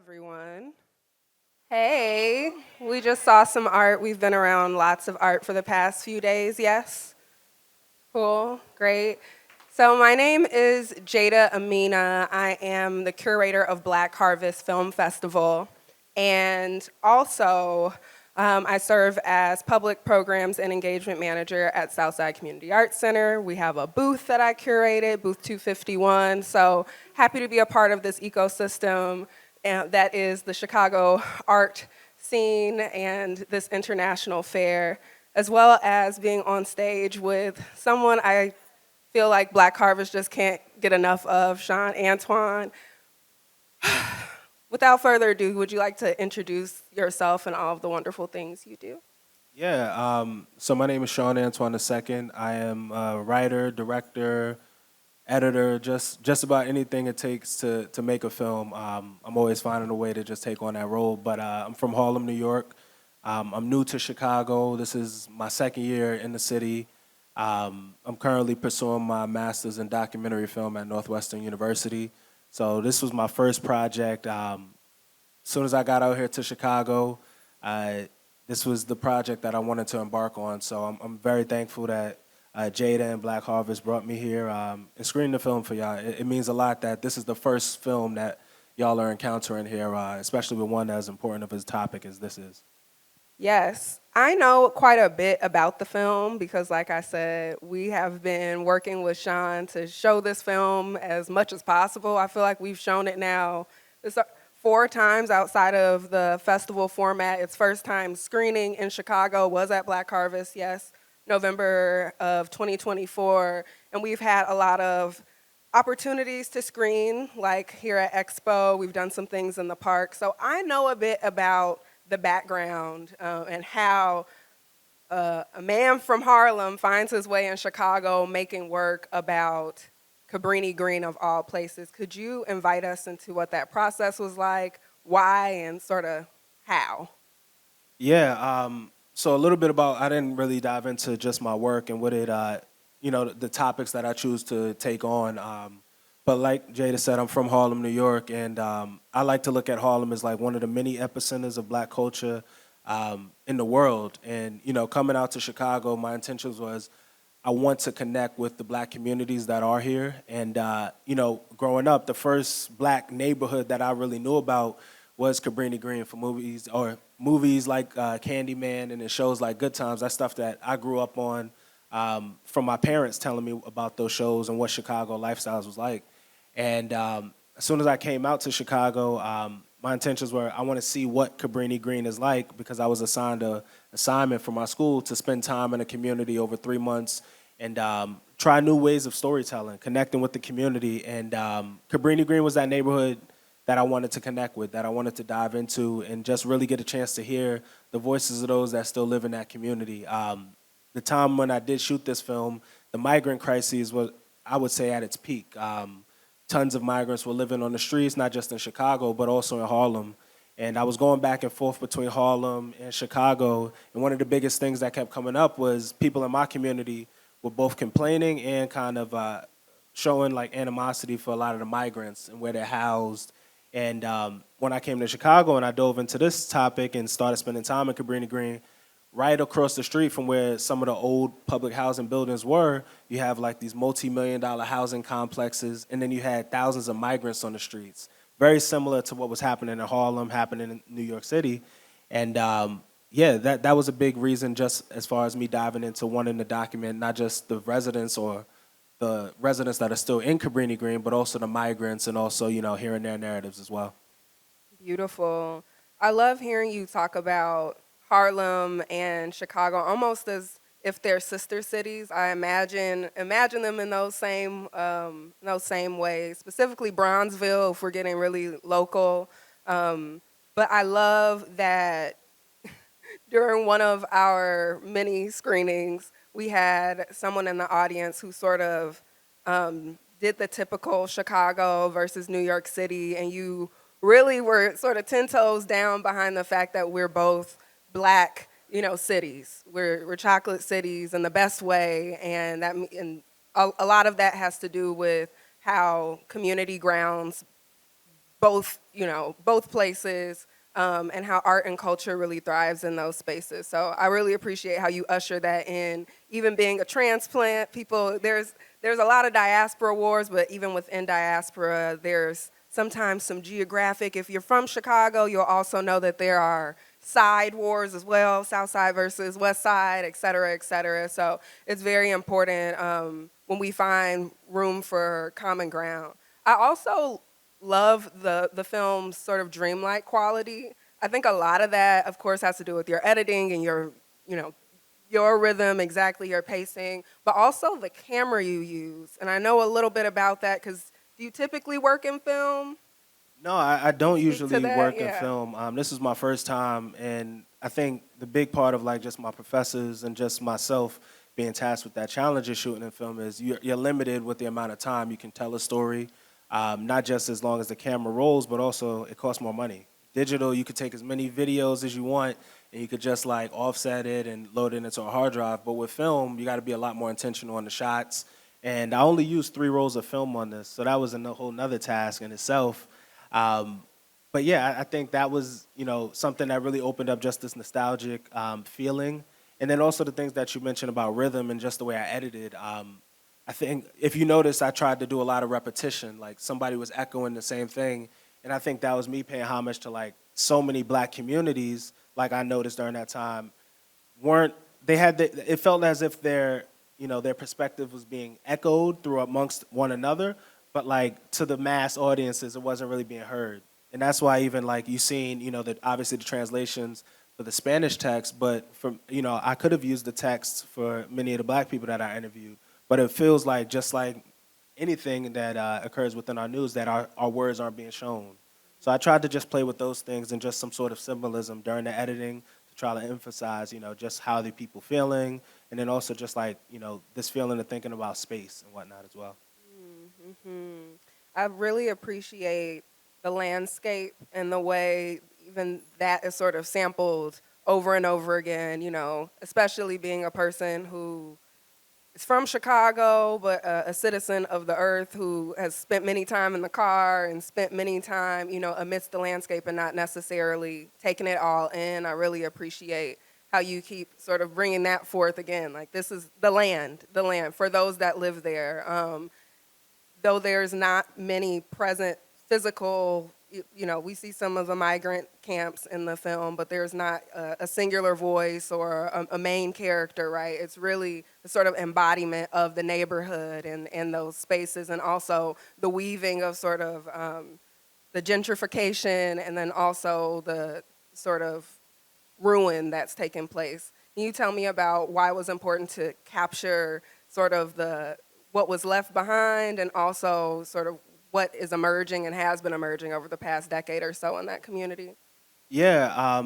everyone. Hey, we just saw some art. We've been around lots of art for the past few days, yes? Cool, great. So my name is Jada-Amina. I am the curator of Black Harvest Film Festival. And also, I serve as public programs and engagement manager at Southside Community Arts Center. We have a booth that I curated, booth 251. So happy to be a part of this ecosystem that is the Chicago art scene and this international fair, as well as being on stage with someone I feel like Black Harvest just can't get enough of, Shawn Antoine. Without further ado, would you like to introduce yourself and all of the wonderful things you do? Yeah, so my name is Shawn Antoine II. I am a writer, director, editor, just about anything it takes to make a film. I'm always finding a way to just take on that role. But I'm from Harlem, New York. I'm new to Chicago. This is my second year in the city. I'm currently pursuing my master's in documentary film at Northwestern University. So this was my first project. As soon as I got out here to Chicago, this was the project that I wanted to embark on. So I'm very thankful that Jada and Black Harvest brought me here and screened the film for y'all. It means a lot that this is the first film that y'all are encountering here, especially with one as important of a topic as this is. Yes, I know quite a bit about the film because, like I said, we have been working with Shawn to show this film as much as possible. I feel like we've shown it now four times outside of the festival format. Its first time screening in Chicago was at Black Harvest, yes, November of 2024. And we've had a lot of opportunities to screen, like here at Expo. We've done some things in the park. So I know a bit about the background and how a man from Harlem finds his way in Chicago making work about Cabrini Green of all places. Could you invite us into what that process was like, why, and sort of how? Yeah, so a little bit about, I didn't really dive into just my work and what it, the topics that I choose to take on. But like Jada said, I'm from Harlem, New York, and I like to look at Harlem as like one of the many epicenters of Black culture in the world. And, coming out to Chicago, my intentions was I want to connect with the Black communities that are here. And, growing up, the first Black neighborhood that I really knew about was Cabrini Green for movies like Candyman and the shows like Good Times. That's stuff that I grew up on from my parents telling me about those shows and what Chicago lifestyles was like. And as soon as I came out to Chicago, my intentions were I want to see what Cabrini Green is like because I was assigned an assignment from my school to spend time in a community over 3 months and try new ways of storytelling, connecting with the community. And Cabrini Green was that neighborhood that I wanted to connect with, that I wanted to dive into and just really get a chance to hear the voices of those that still live in that community. The time when I did shoot this film, the migrant crisis was, I would say, at its peak. Tons of migrants were living on the streets, not just in Chicago, but also in Harlem. And I was going back and forth between Harlem and Chicago. And one of the biggest things that kept coming up was people in my community were both complaining and kind of showing like animosity for a lot of the migrants and where they're housed. And when I came to Chicago and I dove into this topic and started spending time in Cabrini Green, right across the street from where some of the old public housing buildings were, you have like these multi-million-dollar housing complexes, and then you had thousands of migrants on the streets. Very similar to what was happening in Harlem, happening in New York City. And that was a big reason just as far as me diving into wanting to document not just the residents or the residents that are still in Cabrini Green, but also the migrants and also, hearing their narratives as well. Beautiful. I love hearing you talk about Harlem and Chicago almost as if they're sister cities. I imagine them in those same ways. Specifically Bronzeville, if we're getting really local. But I love that during one of our mini screenings, we had someone in the audience who sort of did the typical Chicago versus New York City, and you really were sort of 10 toes down behind the fact that we're both Black, cities. We're chocolate cities in the best way, and a lot of that has to do with how community grounds both, both places, and how art and culture really thrives in those spaces. So I really appreciate how you usher that in. Even being a transplant, there's a lot of diaspora wars, but even within diaspora, there's sometimes some geographic. If you're from Chicago, you'll also know that there are side wars as well, South Side versus West Side, et cetera, et cetera. So it's very important when we find room for common ground. I also love the film's sort of dreamlike quality. I think a lot of that, of course, has to do with your editing and your rhythm, exactly your pacing, but also the camera you use. And I know a little bit about that because do you typically work in film? No, I don't Speak to usually that, work in yeah. film. This is my first time, and I think the big part of like just my professors and just myself being tasked with that challenge of shooting in film is you're limited with the amount of time you can tell a story, not just as long as the camera rolls, but also it costs more money. Digital, you could take as many videos as you want, and you could just like offset it and load it into a hard drive. But with film, you got to be a lot more intentional on the shots. And I only used 3 rolls of film on this, so that was a whole nother task in itself. Um, but yeah, I think that was something that really opened up just this nostalgic feeling, and then also the things that you mentioned about rhythm and just the way I edited. I think if you notice, I tried to do a lot of repetition. Like somebody was echoing the same thing, and I think that was me paying homage to like so many Black communities. Like I noticed during that time, weren't they had the, it felt as if their perspective was being echoed through amongst one another, but like to the mass audiences it wasn't really being heard. And that's why even like you seen that obviously the translations for the Spanish text, but from I could have used the text for many of the Black people that I interviewed, but it feels like just like anything that occurs within our news that our words aren't being shown. So I tried to just play with those things and just some sort of symbolism during the editing to try to emphasize, just how the people feeling, and then also just like, this feeling of thinking about space and whatnot as well. Hmm. I really appreciate the landscape and the way even that is sort of sampled over and over again, especially being a person who is from Chicago, but a citizen of the earth who has spent many time in the car and spent many time, amidst the landscape and not necessarily taking it all in. I really appreciate how you keep sort of bringing that forth again. Like this is the land for those that live there. Though there's not many present physical, we see some of the migrant camps in the film, but there's not a singular voice or a main character, right? It's really the sort of embodiment of the neighborhood and those spaces, and also the weaving of sort of the gentrification and then also the sort of ruin that's taken place. Can you tell me about why it was important to capture sort of what was left behind and also sort of what is emerging and has been emerging over the past decade or so in that community? Yeah,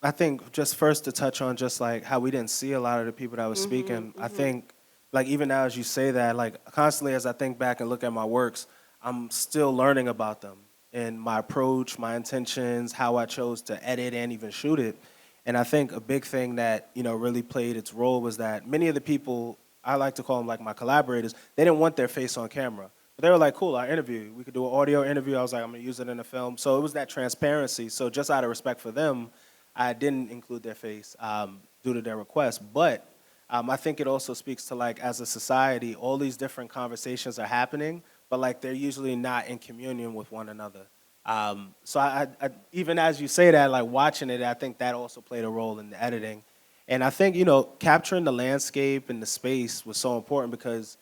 I think just first to touch on just like how we didn't see a lot of the people that was Mhm. speaking. I Mhm. think like even now as you say that, like constantly as I think back and look at my works, I'm still learning about them and my approach, my intentions, how I chose to edit and even shoot it. And I think a big thing that really played its role was that many of the people, I like to call them like my collaborators, they didn't want their face on camera. But they were like, cool, our interview. We could do an audio interview. I was like, I'm gonna use it in the film. So it was that transparency. So just out of respect for them, I didn't include their face due to their request. But I think it also speaks to like as a society, all these different conversations are happening, but like they're usually not in communion with one another. So I even as you say that, like watching it, I think that also played a role in the editing. And I think capturing the landscape and the space was so important because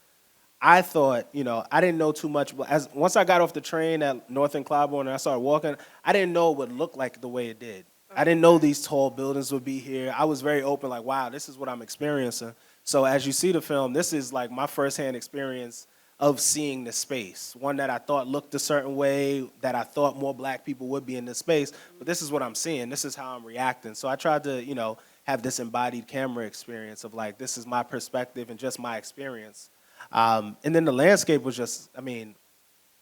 I thought, I didn't know too much. But as once I got off the train at North and Claiborne and I started walking, I didn't know it would look like the way it did. I didn't know Okay. these tall buildings would be here. I was very open, like, wow, this is what I'm experiencing. So as you see the film, this is like my firsthand experience of seeing the space. One that I thought looked a certain way, that I thought more Black people would be in this space. But this is what I'm seeing. This is how I'm reacting. So I tried to, have this embodied camera experience of like, this is my perspective and just my experience. And then the landscape was just, I mean,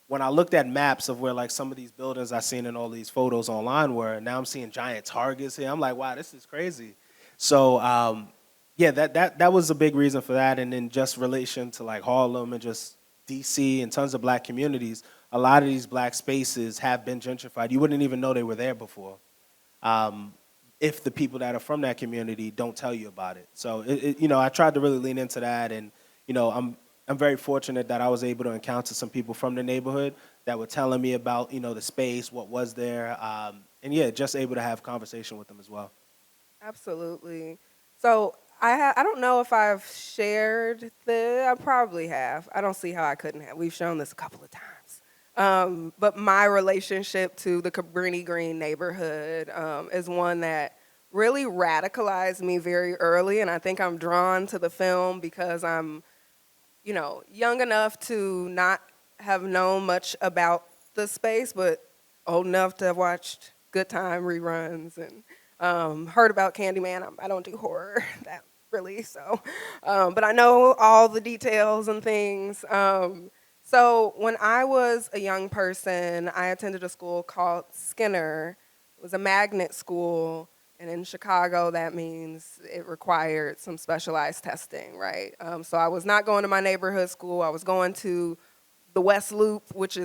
when I looked at maps of where like some of these buildings I seen in all these photos online were, and now I'm seeing giant targets here. I'm like, wow, this is crazy. So yeah, that was a big reason for that. And then just relation to like Harlem and just DC and tons of Black communities. a lot of these black spaces have been gentrified. You wouldn't even know they were there before, if the people that are from that community don't tell you about it. So, I tried to really lean into that, and I'm very fortunate that I was able to encounter some people from the neighborhood that were telling me about the space, what was there, and yeah, just able to have conversation with them as well. Absolutely. So I don't know if I've shared I probably have. I don't see how I couldn't have. We've shown this a couple of times. But my relationship to the Cabrini Green neighborhood is one that really radicalized me very early, and I think I'm drawn to the film because I'm, young enough to not have known much about the space, but old enough to have watched Good Time reruns and heard about Candyman. I don't do horror that really, so, but I know all the details and things. So when I was a young person, I attended a school called Skinner. It was a magnet school, and in Chicago, that means it required some specialized testing, right? So I was not going to my neighborhood school. I was going to the West Loop,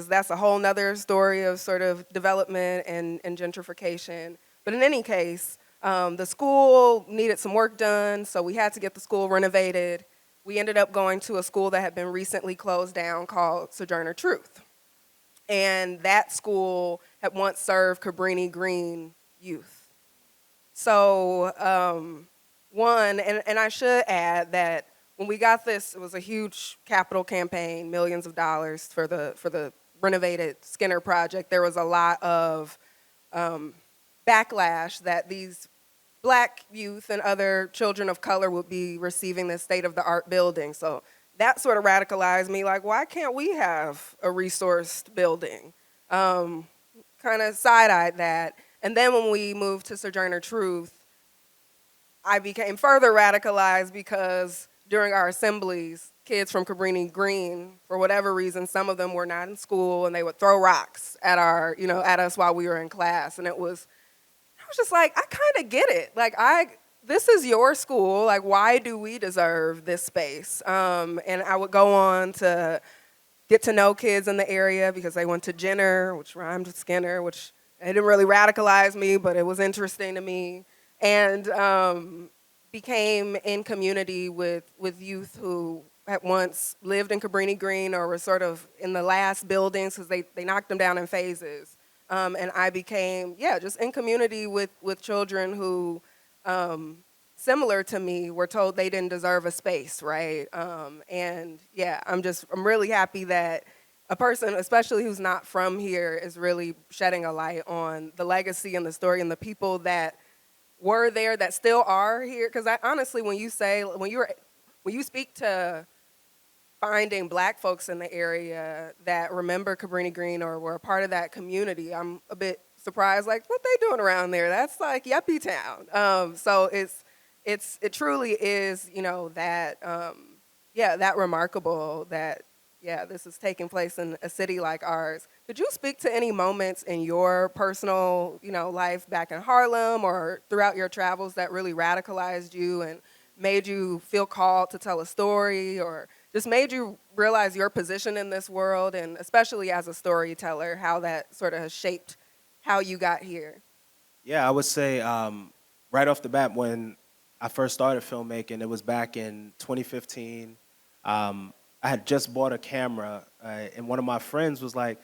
that's a whole nother story of sort of development and gentrification. But in any case, the school needed some work done, so we had to get the school renovated. We ended up going to a school that had been recently closed down called Sojourner Truth. And that school had once served Cabrini Green youth. So and I should add that when we got this, it was a huge capital campaign, millions of dollars for the renovated Skinner project. There was a lot of backlash that these black youth and other children of color would be receiving this state-of-the-art building. So that sort of radicalized me, like, why can't we have a resourced building? Kind of side-eyed that. And then when we moved to Sojourner Truth, I became further radicalized because during our assemblies, kids from Cabrini Green, for whatever reason, some of them were not in school, and they would throw rocks at at us while we were in class. And I was just like, I kind of get it. Like, this is your school. Like, why do we deserve this space? And I would go on to get to know kids in the area because they went to Jenner, which rhymed with Skinner, which it didn't really radicalize me, but it was interesting to me. And became in community with youth who had once lived in Cabrini Green or were sort of in the last buildings because they knocked them down in phases. And I became, just in community with children who, similar to me, were told they didn't deserve a space, right? I'm really happy that a person, especially who's not from here, is really shedding a light on the legacy and the story and the people that were there that still are here. Because honestly, when you speak to finding black folks in the area that remember Cabrini Green or were a part of that community, I'm a bit surprised, like, what they doing around there? That's like yuppie town. So it truly is, that remarkable that, this is taking place in a city like ours. Could you speak to any moments in your personal, life back in Harlem or throughout your travels that really radicalized you and made you feel called to tell a story, or just made you realize your position in this world, and especially as a storyteller, how that sort of has shaped how you got here? Yeah, I would say right off the bat, when I first started filmmaking, it was back in 2015. I had just bought a camera, and one of my friends was like,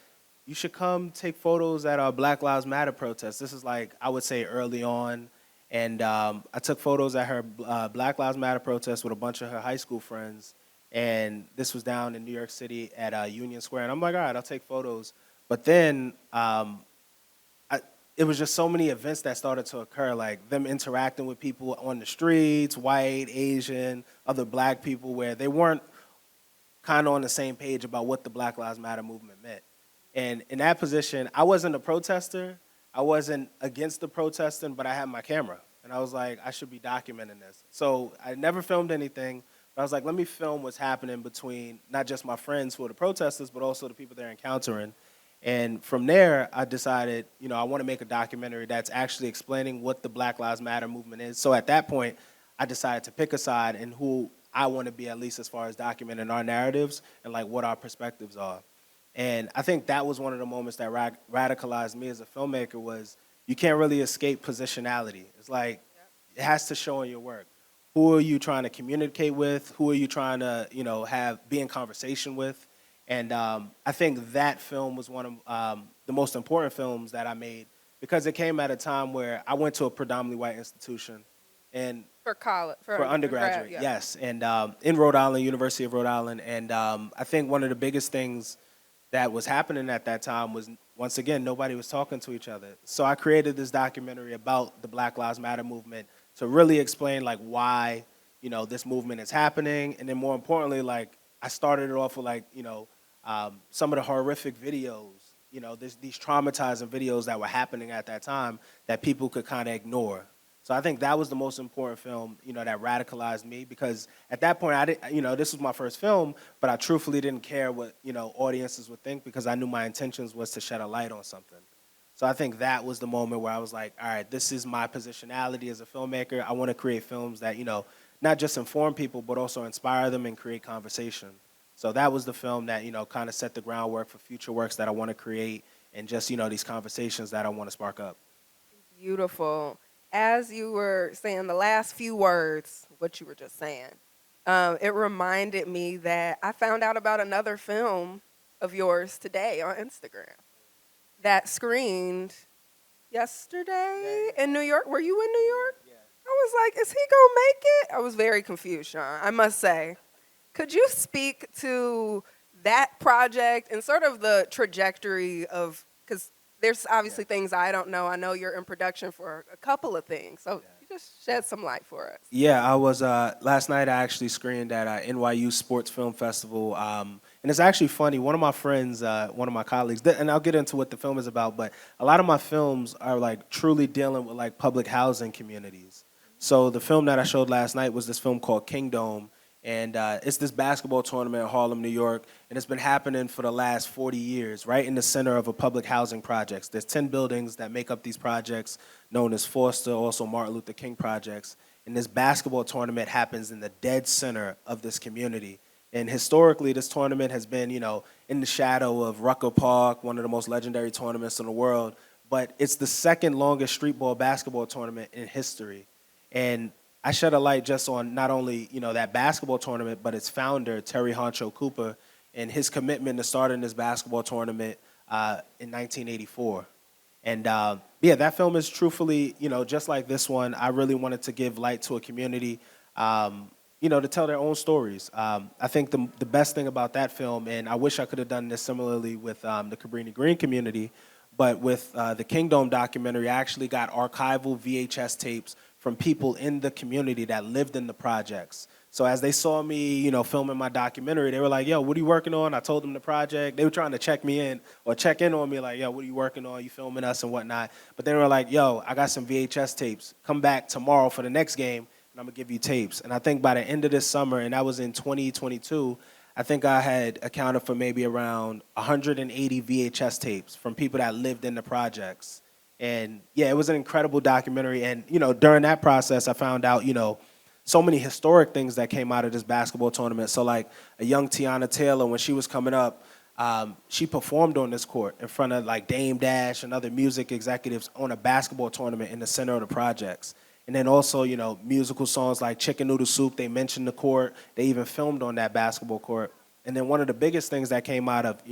you should come take photos at our Black Lives Matter protest. This is like, I would say early on. And I took photos at her Black Lives Matter protest with a bunch of her high school friends. And this was down in New York City at Union Square. And I'm like, all right, I'll take photos. But then it was just so many events that started to occur, like them interacting with people on the streets, white, Asian, other black people, where they weren't kind of on the same page about what the Black Lives Matter movement meant. And in that position, I wasn't a protester. I wasn't against the protesting, but I had my camera. And I was like, I should be documenting this. So I never filmed anything, but I was like, let me film what's happening between not just my friends who are the protesters, but also the people they're encountering. And from there, I decided, I want to make a documentary that's actually explaining what the Black Lives Matter movement is. So at that point, I decided to pick a side and who I want to be, at least as far as documenting our narratives and like what our perspectives are. And I think that was one of the moments that radicalized me as a filmmaker was you can't really escape positionality. It's like it has to show in your work. Who are you trying to communicate with? Who are you trying to, be in conversation with? And I think that film was one of the most important films that I made because it came at a time where I went to a predominantly white institution, and For college, for undergraduate, yeah. yes, and in Rhode Island, University of Rhode Island, and I think one of the biggest things that was happening at that time was once again nobody was talking to each other. So I created this documentary about the Black Lives Matter movement to really explain like why this movement is happening, and then more importantly, like I started it off with like some of the horrific videos, these traumatizing videos that were happening at that time that people could kind of ignore. So I think that was the most important film, that radicalized me because at that point I didn't, this was my first film, but I truthfully didn't care what, audiences would think because I knew my intentions was to shed a light on something. So I think that was the moment where I was like, all right, this is my positionality as a filmmaker. I want to create films that, not just inform people, but also inspire them and create conversation. So that was the film that, kind of set the groundwork for future works that I want to create and just, these conversations that I want to spark up. Beautiful. As you were saying the last few words, what you were just saying, it reminded me that I found out about another film of yours today on Instagram that screened yesterday in New York. Were you in New York? Yeah. I was like, is he going to make it? I was very confused, Shawn, I must say. Could you speak to that project and sort of the trajectory of, because there's obviously things I don't know. I know you're in production for a couple of things. So you just shed some light for us. Yeah, I was, last night I actually screened at NYU Sports Film Festival. And it's actually funny, one of my friends, one of my colleagues, and I'll get into what the film is about, but a lot of my films are like truly dealing with like public housing communities. So the film that I showed last night was this film called Kingdom. And it's this basketball tournament in Harlem, New York, and it's been happening for the last 40 years, right in the center of a public housing projects. There's 10 buildings that make up these projects, known as Foster, also Martin Luther King projects. And this basketball tournament happens in the dead center of this community. And historically, this tournament has been, in the shadow of Rucker Park, one of the most legendary tournaments in the world. But it's the second longest street ball basketball tournament in history. And I shed a light just on not only, that basketball tournament, but its founder, Terry Honcho Cooper, and his commitment to starting this basketball tournament in 1984. And that film is truthfully, just like this one, I really wanted to give light to a community, to tell their own stories. I think the best thing about that film, and I wish I could have done this similarly with the Cabrini Green community, but with the Kingdom documentary, I actually got archival VHS tapes from people in the community that lived in the projects. So as they saw me, filming my documentary, they were like, yo, what are you working on? I told them the project. They were trying to check me in or check in on me like, yo, what are you working on? You filming us and whatnot. But they were like, yo, I got some VHS tapes. Come back tomorrow for the next game, and I'm going to give you tapes. And I think by the end of this summer, and that was in 2022, I think I had accounted for maybe around 180 VHS tapes from people that lived in the projects. And yeah, it was an incredible documentary. And, during that process, I found out, so many historic things that came out of this basketball tournament. So like a young Tiana Taylor, when she was coming up, she performed on this court in front of like Dame Dash and other music executives on a basketball tournament in the center of the projects. And then also, musical songs like Chicken Noodle Soup, they mentioned the court. They even filmed on that basketball court. And then one of the biggest things that came out of,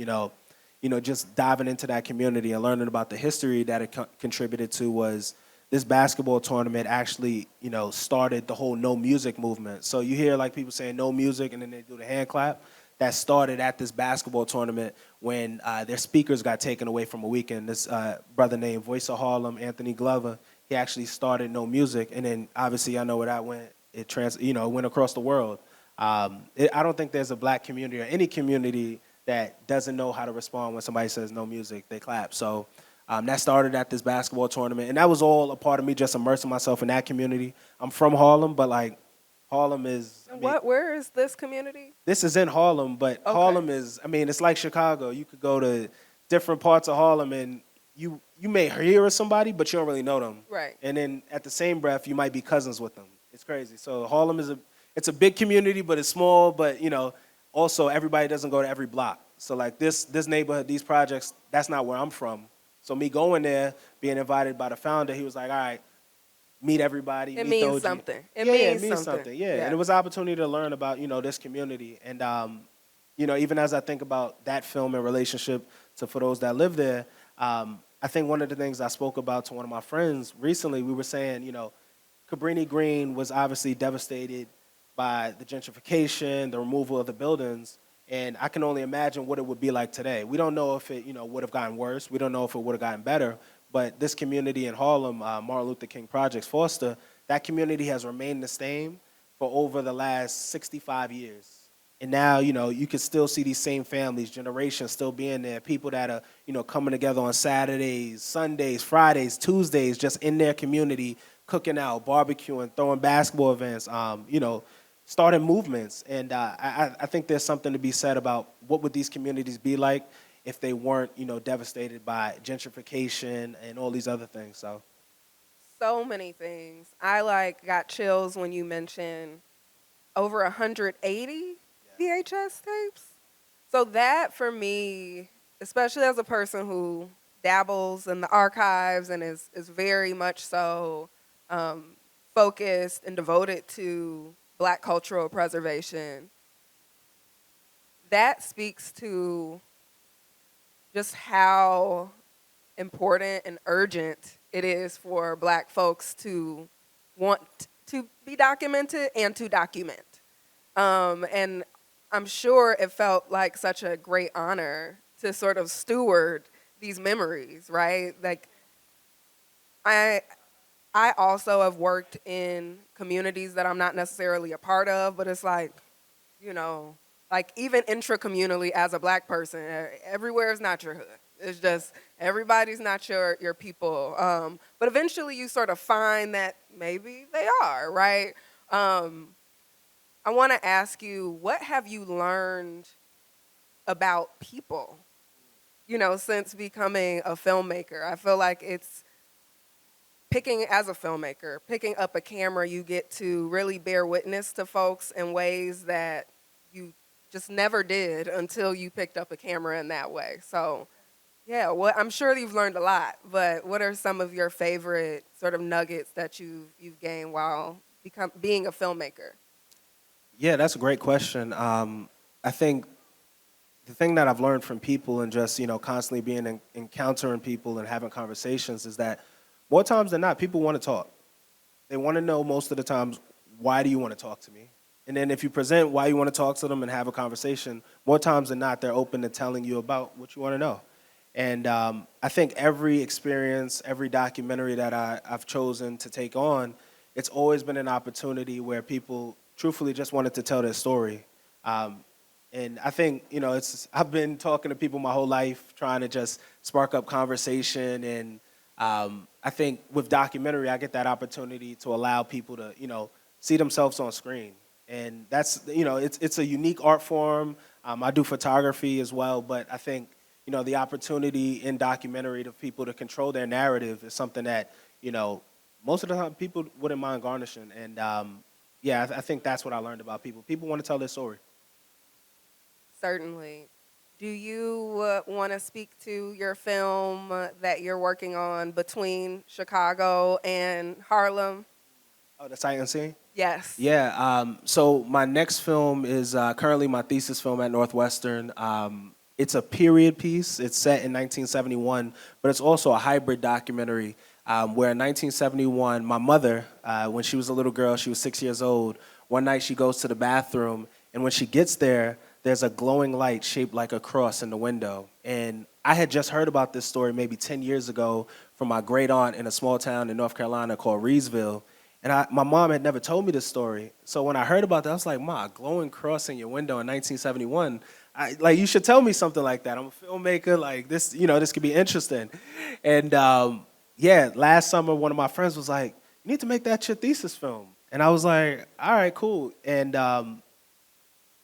just diving into that community and learning about the history that it contributed to was this basketball tournament actually, started the whole no music movement. So you hear like people saying no music and then they do the hand clap. That started at this basketball tournament when their speakers got taken away from a weekend. This brother named Voice of Harlem, Anthony Glover, he actually started no music. And then obviously I know where that went. It went across the world. I don't think there's a black community or any community that doesn't know how to respond when somebody says no music, they clap. So that started at this basketball tournament. And that was all a part of me just immersing myself in that community. I'm from Harlem, but like Harlem is... Where is this community? This is in Harlem, but okay. Harlem is, it's like Chicago. You could go to different parts of Harlem and you may hear of somebody, but you don't really know them. Right. And then at the same breath, you might be cousins with them. It's crazy. So Harlem is it's a big community, but it's small, but also everybody doesn't go to every block. So like this neighborhood, these projects, that's not where I'm from. So me going there, being invited by the founder, he was like, all right, meet everybody, It meet the means OG. something. It Yeah, it means means something. something. Yeah, and Yeah. it was an opportunity to learn about this community, and even as I think about that film in relationship to For Those That Live There, I think one of the things I spoke about to one of my friends recently, we were saying, Cabrini Green was obviously devastated by the gentrification, the removal of the buildings, and I can only imagine what it would be like today. We don't know if it, would have gotten worse. We don't know if it would have gotten better. But this community in Harlem, Martin Luther King Projects, Foster, that community has remained the same for over the last 65 years. And now, you can still see these same families, generations still being there, people that are, coming together on Saturdays, Sundays, Fridays, Tuesdays, just in their community, cooking out, barbecuing, throwing basketball events, starting movements. And I think there's something to be said about what would these communities be like if they weren't, devastated by gentrification and all these other things. So many things. I like got chills when you mentioned over 180 VHS tapes. So that for me, especially as a person who dabbles in the archives and is very much so um, focused and devoted to Black cultural preservation, that speaks to just how important and urgent it is for Black folks to want to be documented and to document. And I'm sure it felt like such a great honor to sort of steward these memories, right? Like I I also have worked in communities that I'm not necessarily a part of, but it's like, you know, like even intra-communally as a Black person, everywhere is not your hood. It's just everybody's not your people. But eventually you sort of find that maybe they are, right? Um, I want to ask you, what have you learned about people, since becoming a filmmaker? I feel like it's as a filmmaker, picking up a camera, you get to really bear witness to folks in ways that you just never did until you picked up a camera in that way. So, yeah, I'm sure you've learned a lot, but what are some of your favorite sort of nuggets that you've gained while being a filmmaker? Yeah, that's a great question. I think the thing that I've learned from people and just constantly being encountering people and having conversations is that more times than not, people want to talk. They want to know most of the times, why do you want to talk to me? And then if you present why you want to talk to them and have a conversation, more times than not, they're open to telling you about what you want to know. And I think every experience, every documentary that I've chosen to take on, it's always been an opportunity where people truthfully just wanted to tell their story. Um, and I think, I've been talking to people my whole life, trying to just spark up conversation. And I think with documentary, I get that opportunity to allow people to, see themselves on screen. And that's, it's a unique art form. I do photography as well, but I think, the opportunity in documentary to people to control their narrative is something that, most of the time people wouldn't mind garnishing. And yeah, I think that's what I learned about people. People want to tell their story. Certainly. Do you want to speak to your film that you're working on between Chicago and Harlem? Oh, the sight unseen? Yes. Yeah. So my next film is currently my thesis film at Northwestern. It's a period piece. It's set in 1971, but it's also a hybrid documentary where in 1971, my mother, when she was a little girl, she was 6 years old, one night she goes to the bathroom, and when she gets there, there's a glowing light shaped like a cross in the window. And I had just heard about this story maybe 10 years ago from my great aunt in a small town in North Carolina called Reedsville. And my mom had never told me this story. So when I heard about that, I was like, Ma, a glowing cross in your window in 1971. You should tell me something like that. I'm a filmmaker. Like, this, this could be interesting. And yeah, last summer, one of my friends was like, you need to make that your thesis film. And I was like, all right, cool. And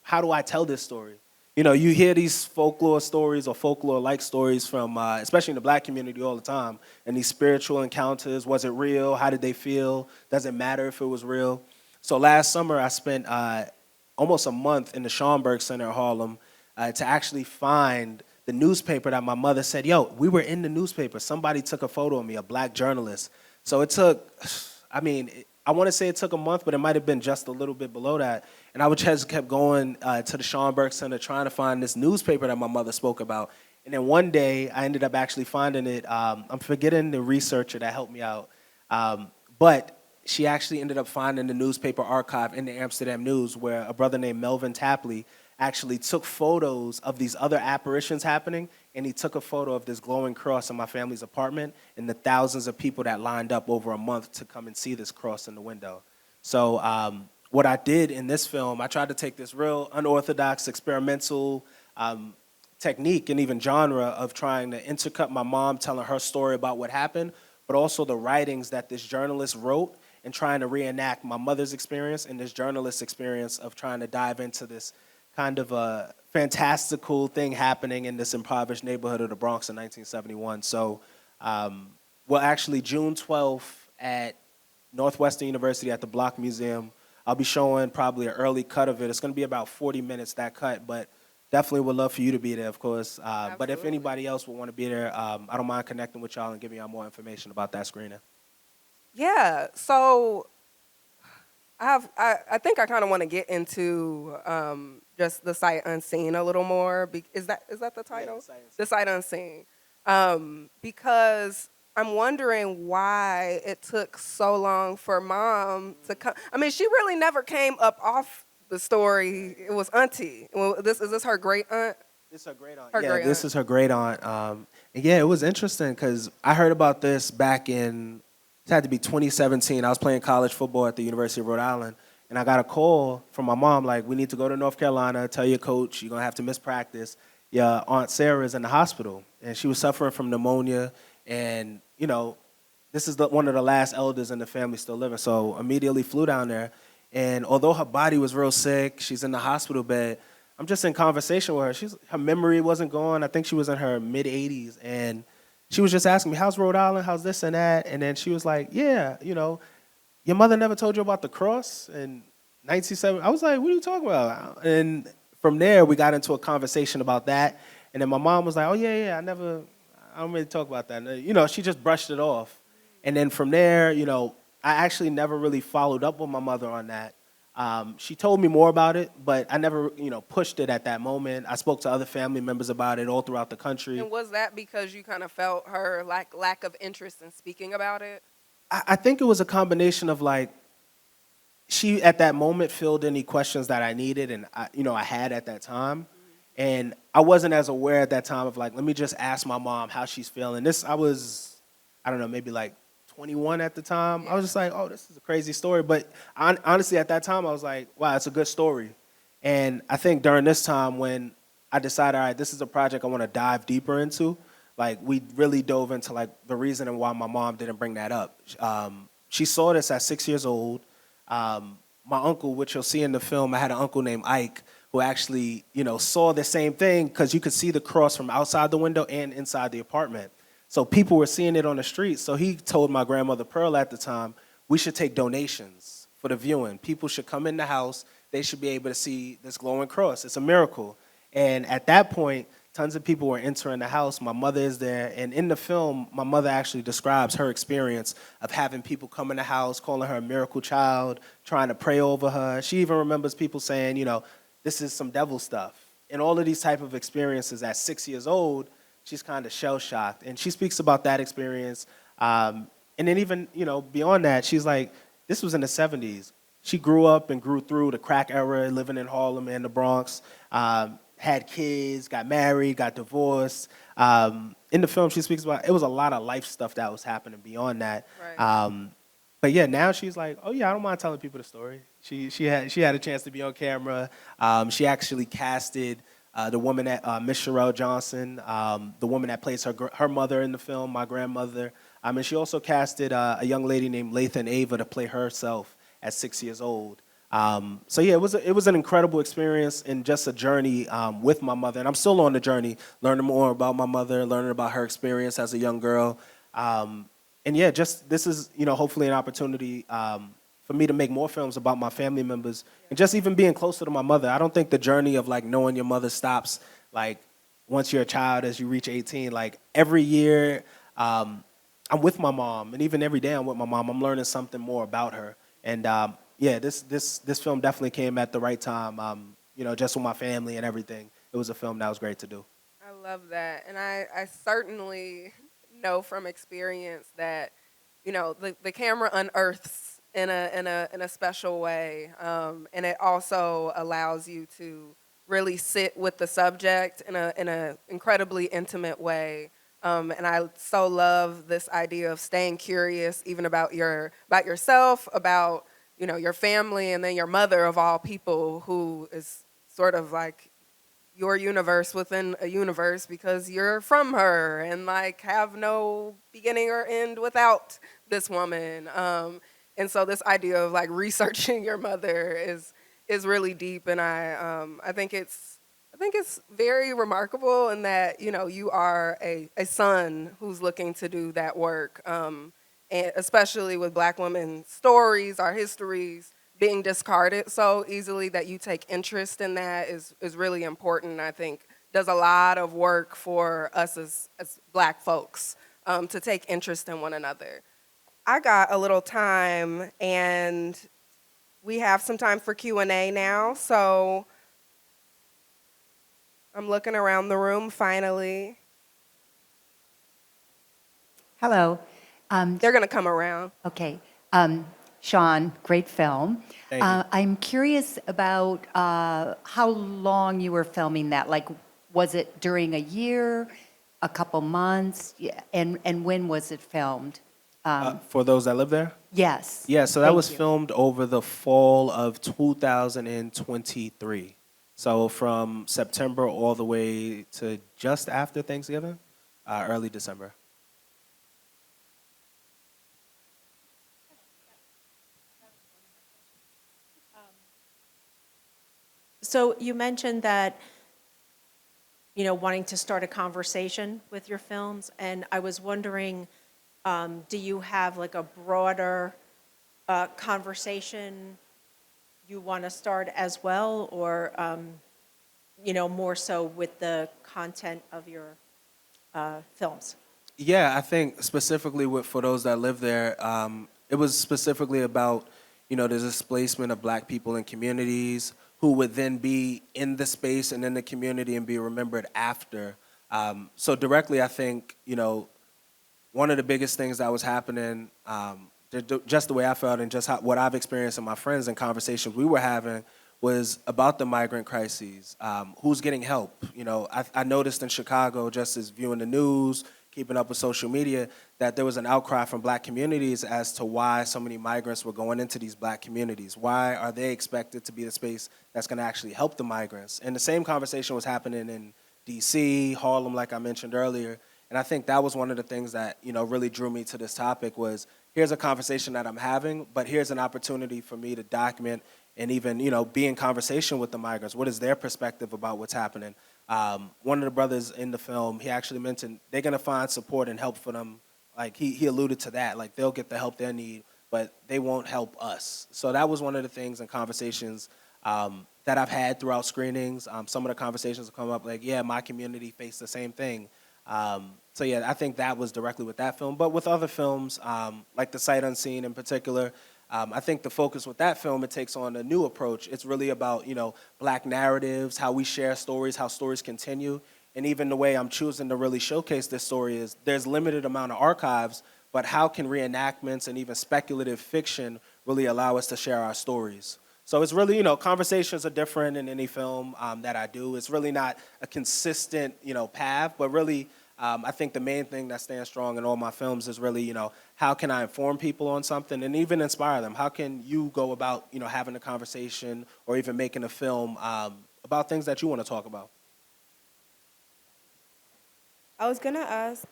how do I tell this story? You hear these folklore stories or folklore-like stories from, especially in the Black community all the time, and these spiritual encounters. Was it real? How did they feel? Does it matter if it was real? So last summer, I spent almost a month in the Schomburg Center in Harlem, to actually find the newspaper that my mother said, yo, we were in the newspaper. Somebody took a photo of me, a black journalist. So it took, I mean, I want to say it took a month, but it might have been just a little bit below that. And I would just kept going to the Schomburg Center trying to find this newspaper that my mother spoke about. And then one day, I ended up actually finding it. I'm forgetting the researcher that helped me out. But she actually ended up finding the newspaper archive in the Amsterdam News where a brother named Melvin Tapley actually took photos of these other apparitions happening, and he took a photo of this glowing cross in my family's apartment and the thousands of people that lined up over a month to come and see this cross in the window. So what I did in this film, I tried to take this real unorthodox, experimental technique and even genre of trying to intercut my mom telling her story about what happened, but also the writings that this journalist wrote and trying to reenact my mother's experience and this journalist's experience of trying to dive into this kind of a fantastical thing happening in this impoverished neighborhood of the Bronx in 1971. So, well, actually, June 12th at Northwestern University at the Block Museum, I'll be showing probably an early cut of it. It's going to be about 40 minutes, that cut, but definitely would love for you to be there, of course. But if anybody else would want to be there, I don't mind connecting with y'all and giving y'all more information about that screening. Yeah, so I think I kind of want to get into just the sight unseen a little more. Is that the title? Yeah, the sight unseen. Because I'm wondering why it took so long for Mom to come. I mean, she really never came up off the story. It was Auntie. Well, is this her great aunt? This is her great aunt. This is her great aunt. And yeah, it was interesting because I heard about this back in, it had to be 2017. I was playing college football at the University of Rhode Island, and I got a call from my mom, like, we need to go to North Carolina, tell your coach you're going to have to miss practice. Your Aunt Sarah is in the hospital, and she was suffering from pneumonia, and, you know, this is one of the last elders in the family still living, so immediately flew down there. And although her body was real sick, she's in the hospital bed, I'm just in conversation with her. Her memory wasn't gone. I think she was in her mid-80s, and she was just asking me, how's Rhode Island, how's this and that? And then she was like, yeah, you know, your mother never told you about the cross in 1970. I was like, what are you talking about? And from there, we got into a conversation about that. And then my mom was like, oh, yeah, I don't really talk about that. And, you know, she just brushed it off. And then from there, you know, I actually never really followed up with my mother on that. She told me more about it, but I never, you know, pushed it at that moment. I spoke to other family members about it all throughout the country. And was that because you kind of felt her lack of interest in speaking about it? I think it was a combination of, like, she at that moment filled any questions that I needed and I had at that time. Mm-hmm. And I wasn't as aware at that time of, like, let me just ask my mom how she's feeling. I was, I don't know, maybe like 21 at the time. Yeah. I was just like, oh, this is a crazy story. But honestly, at that time, I was like, wow, it's a good story. And I think during this time when I decided, all right, this is a project I want to dive deeper into, like, we really dove into, like, the reason and why my mom didn't bring that up. She saw this at 6 years old. My uncle, which you'll see in the film, I had an uncle named Ike who actually, saw the same thing because you could see the cross from outside the window and inside the apartment. So people were seeing it on the street. So he told my grandmother Pearl at the time, we should take donations for the viewing. People should come in the house. They should be able to see this glowing cross. It's a miracle. And at that point, tons of people were entering the house. My mother is there. And in the film, my mother actually describes her experience of having people come in the house, calling her a miracle child, trying to pray over her. She even remembers people saying, this is some devil stuff. And all of these type of experiences at 6 years old, she's kind of shell-shocked. And she speaks about that experience. And then even, beyond that, she's like, this was in the 70s. She grew up and grew through the crack era, living in Harlem and the Bronx, had kids, got married, got divorced. In the film, she speaks about, it was a lot of life stuff that was happening beyond that. Right. But yeah, now she's like, oh yeah, I don't mind telling people the story. She had a chance to be on camera. She actually casted the woman that Miss Sherelle Johnson, the woman that plays her mother in the film, my grandmother. And she also casted a young lady named Lathan Ava to play herself at 6 years old. So yeah, it was an incredible experience and just a journey with my mother. And I'm still on the journey, learning more about my mother, learning about her experience as a young girl. And yeah, just this is hopefully an opportunity for me to make more films about my family members and just even being closer to my mother. I don't think the journey of like knowing your mother stops like once you're a child as you reach 18. Like every year, I'm with my mom, and even every day I'm with my mom. I'm learning something more about her. And yeah, this film definitely came at the right time. You know, just with my family and everything. It was a film that was great to do. I love that. And I certainly know from experience that, you know, the camera unearths in a special way. And it also allows you to really sit with the subject in a incredibly intimate way. And I so love this idea of staying curious, even about yourself, about, you know, your family, and then your mother of all people, who is sort of like your universe within a universe because you're from her and like have no beginning or end without this woman. And so this idea of like researching your mother is really deep, and I think it's very remarkable in that, you know, you are a son who's looking to do that work, and especially with Black women's stories, our histories being discarded so easily, that you take interest in that is really important. I think does a lot of work for us as Black folks, to take interest in one another. I got a little time, and we have some time for Q&A now. So I'm looking around the room finally. Hello. They're going to come around. Okay. Shawn, great film. Thank you. I'm curious about how long you were filming that. Like, was it during a year, a couple months? Yeah, and when was it filmed? For those that live there? Yes. Yeah, so that Thank was you. filmed over the fall of 2023. So from September all the way to just after Thanksgiving, early December. So you mentioned that, you know, wanting to start a conversation with your films, and I was wondering, do you have like a broader conversation you want to start as well, or, you know, more so with the content of your films? Yeah, I think specifically for those that live there, it was specifically about, you know, the displacement of Black people in communities who would then be in the space and in the community and be remembered after. So directly, I think, you know, one of the biggest things that was happening, just the way I felt and just what I've experienced and my friends and conversations we were having, was about the migrant crises. Who's getting help? You know, I noticed in Chicago, just as viewing the news, keeping up with social media, that there was an outcry from Black communities as to why so many migrants were going into these Black communities. Why are they expected to be the space that's going to actually help the migrants? And the same conversation was happening in D.C., Harlem, like I mentioned earlier. And I think that was one of the things that, you know, really drew me to this topic was, here's a conversation that I'm having, but here's an opportunity for me to document and even, you know, be in conversation with the migrants. What is their perspective about what's happening? One of the brothers in the film, he actually mentioned they're going to find support and help for them. Like, he alluded to that. Like, they'll get the help they need, but they won't help us. So that was one of the things and conversations that I've had throughout screenings. Some of the conversations have come up like, yeah, my community faced the same thing. So yeah, I think that was directly with that film. But with other films, like The Sight Unseen in particular, I think the focus with that film, it takes on a new approach. It's really about, you know, Black narratives, how we share stories, how stories continue. And even the way I'm choosing to really showcase this story is there's limited amount of archives, but how can reenactments and even speculative fiction really allow us to share our stories? So it's really, you know, conversations are different in any film that I do. It's really not a consistent, you know, path, but really I think the main thing that stands strong in all my films is really, you know, how can I inform people on something and even inspire them? How can you go about, you know, having a conversation or even making a film about things that you want to talk about? I was gonna ask,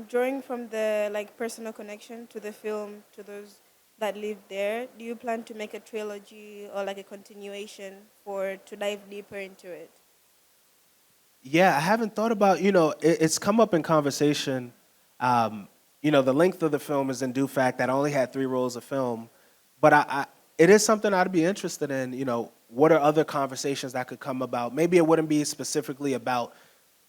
drawing from the like personal connection to the film, to those that live there, do you plan to make a trilogy or like a continuation for to dive deeper into it? Yeah, I haven't thought about, you know, it's come up in conversation. You know, the length of the film is in due fact that I only had 3 rolls of film, but it is something I'd be interested in. What are other conversations that could come about? Maybe it wouldn't be specifically about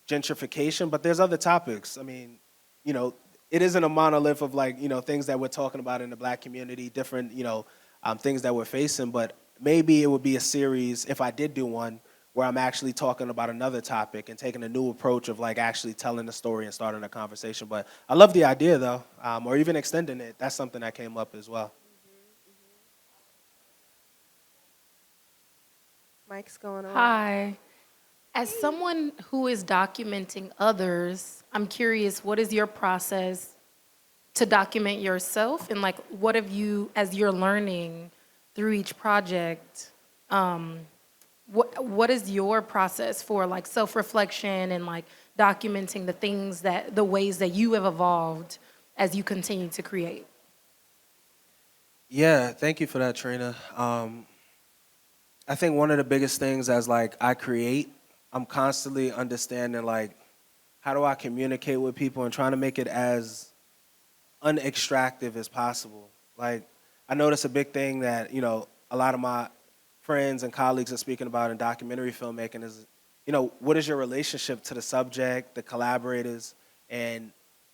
gentrification, but there's other topics. I mean, you know, it isn't a monolith of like, things that we're talking about in the Black community, different, things that we're facing. But maybe it would be a series, if I did do one, where I'm actually talking about another topic and taking a new approach of like actually telling the story and starting a conversation. But I love the idea though, or even extending it. That's something that came up as well. Mike's going on. Hi. As someone who is documenting others, I'm curious, what is your process to document yourself? And like, what have you, as you're learning through each project, what is your process for like self-reflection and like documenting the ways that you have evolved as you continue to create? Yeah, thank you for that, Trina. I think one of the biggest things as like I create, I'm constantly understanding like how do I communicate with people and trying to make it as unextractive as possible. Like I notice a big thing that, a lot of my friends and colleagues are speaking about in documentary filmmaking is, what is your relationship to the subject, the collaborators, and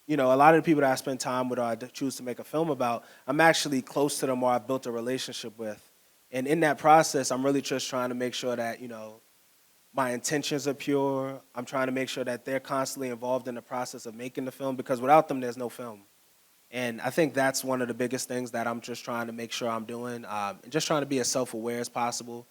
a lot of the people that I spend time with or I choose to make a film about, I'm actually close to them or I've built a relationship with. And in that process, I'm really just trying to make sure that, my intentions are pure. I'm trying to make sure that they're constantly involved in the process of making the film because without them, there's no film. And I think that's one of the biggest things that I'm just trying to make sure I'm doing, and just trying to be as self-aware as possible.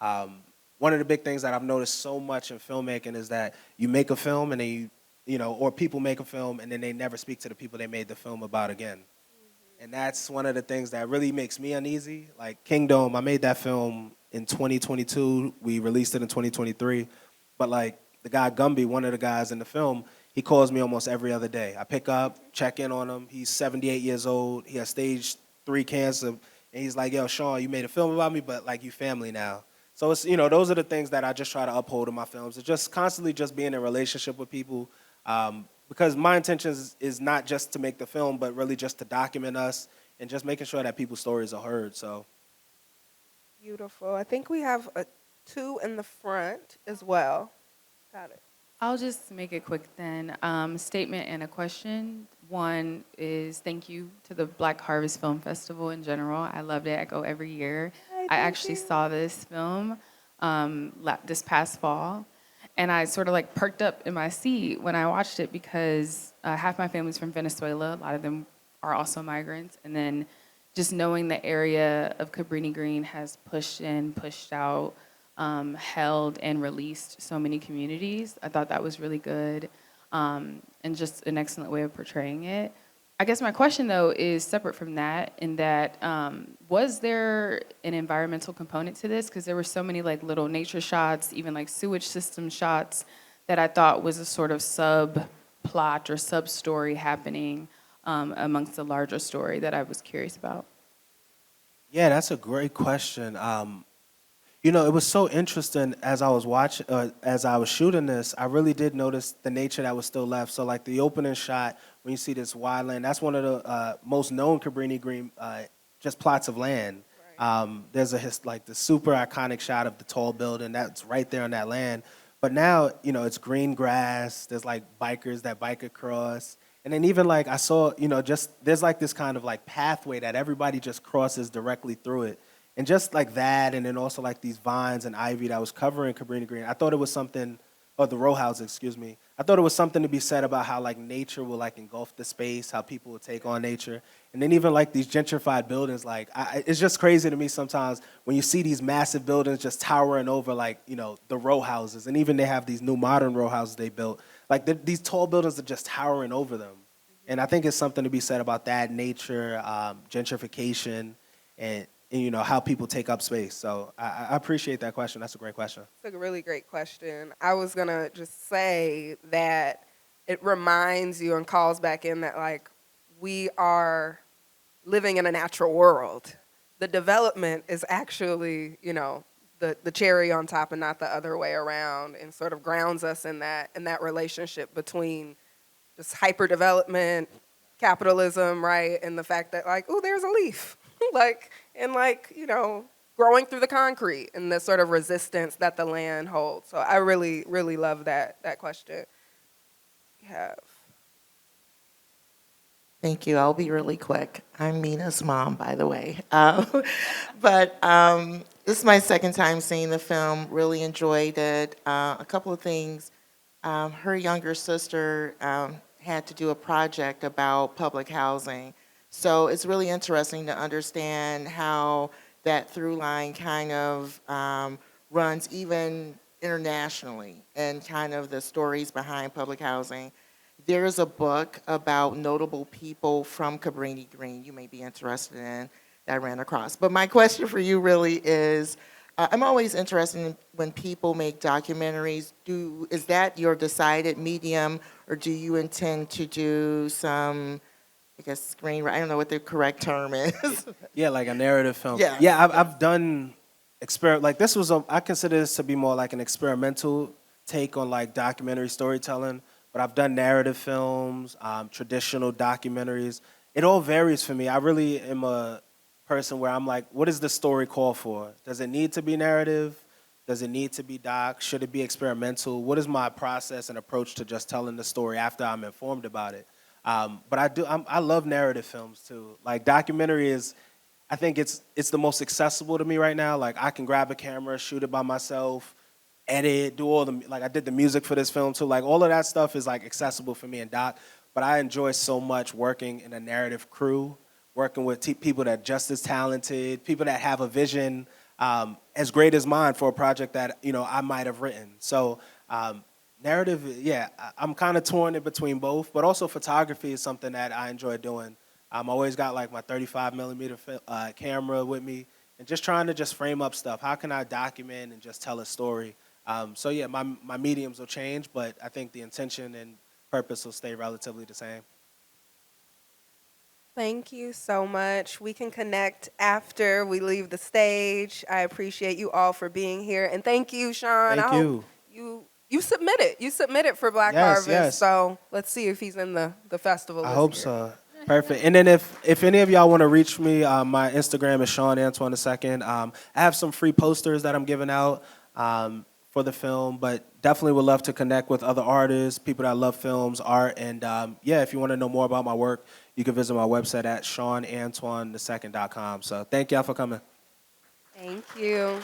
One of the big things that I've noticed so much in filmmaking is that you make a film and then or people make a film and then they never speak to the people they made the film about again. And that's one of the things that really makes me uneasy. Like Kingdom, I made that film in 2022. We released it in 2023. But like the guy Gumby, one of the guys in the film, he calls me almost every other day. I pick up, check in on him. He's 78 years old. He has stage 3 cancer. And he's like, yo, Shawn, you made a film about me, but like you family now. So it's, those are the things that I just try to uphold in my films. It's just constantly just being in a relationship with people. Because my intention is not just to make the film, but really just to document us and just making sure that people's stories are heard. So, Beautiful. I think we have a 2 in the front as well. Got it. I'll just make it quick then. Statement and a question. One is thank you to the Black Harvest Film Festival in general. I loved it. I go every year. I actually saw this film this past fall. And I sort of like perked up in my seat when I watched it because half my family's from Venezuela. A lot of them are also migrants. And then just knowing the area of Cabrini Green has pushed in, pushed out, held and released so many communities. I thought that was really good and just an excellent way of portraying it. I guess my question, though, is separate from that in that was there an environmental component to this? Because there were so many like little nature shots, even like sewage system shots that I thought was a sort of subplot or sub-story happening amongst the larger story that I was curious about. yeah, that's a great question. It was so interesting as I was watching, as I was shooting this, I really did notice the nature that was still left. So like the opening shot, when you see this wide land, that's one of the most known Cabrini Green just plots of land. Right. There's the super iconic shot of the tall building that's right there on that land. But now, it's green grass. There's like bikers that bike across. And then even like I saw, there's like this kind of like pathway that everybody just crosses directly through it. And just like that, and then also like these vines and ivy that was covering Cabrini Green, I thought it was something, or the row house, excuse me. I thought it was something to be said about how like nature will like engulf the space, how people will take on nature. And then even like these gentrified buildings, like it's just crazy to me sometimes when you see these massive buildings just towering over like, the row houses. And even they have these new modern row houses they built. Like these tall buildings are just towering over them. And I think it's something to be said about that, nature, gentrification, and how people take up space. So I appreciate that question. That's a great question. It's a really great question. I was going to just say that it reminds you and calls back in that, like, we are living in a natural world. The development is actually, the cherry on top and not the other way around, and sort of grounds us in that relationship between just hyper-development, capitalism, right, and the fact that, like, oh, there's a leaf. growing through the concrete and the sort of resistance that the land holds. So I really, really love that question. We have. Thank you. I'll be really quick. I'm Mina's mom, by the way. But this is my second time seeing the film. Really enjoyed it. A couple of things. Her younger sister had to do a project about public housing. So it's really interesting to understand how that through line kind of runs even internationally and kind of the stories behind public housing. There's a book about notable people from Cabrini Green you may be interested in that I ran across. But my question for you really is, I'm always interested in when people make documentaries, is that your decided medium, or do you intend to do some, I guess, screenwriting? I don't know what the correct term is. Yeah, like a narrative film. Yes. Yeah, I've done like this was I consider this to be more like an experimental take on like documentary storytelling. But I've done narrative films, traditional documentaries. It all varies for me. I really am a person where I'm like, what does the story call for? Does it need to be narrative? Does it need to be doc? Should it be experimental? What is my process and approach to just telling the story after I'm informed about it? But I love narrative films too. Like documentary is, I think it's the most accessible to me right now. Like I can grab a camera, shoot it by myself, edit, do all the, like I did the music for this film too. Like all of that stuff is like accessible for me and doc. But I enjoy so much working in a narrative crew, working with people that are just as talented, people that have a vision as great as mine for a project that I might have written. So narrative, yeah, I'm kind of torn in between both. But also photography is something that I enjoy doing. I always got like my 35 millimeter camera with me, and just trying to just frame up stuff. How can I document and just tell a story? So yeah, my mediums will change, but I think the intention and purpose will stay relatively the same. Thank you so much. We can connect after we leave the stage. I appreciate you all for being here. And thank you, Shawn. Thank you. You submitted. You submitted for Black Yes, Harvest. yes. So let's see if he's in the festival I this hope year. so. Perfect. And then if any of y'all want to reach me, my Instagram is Shawn Antoine II. I have some free posters that I'm giving out for the film, but definitely would love to connect with other artists, people that love films, art, and yeah, if you want to know more about my work, you can visit my website at ShawnAntoine2.com. So thank y'all for coming. Thank you.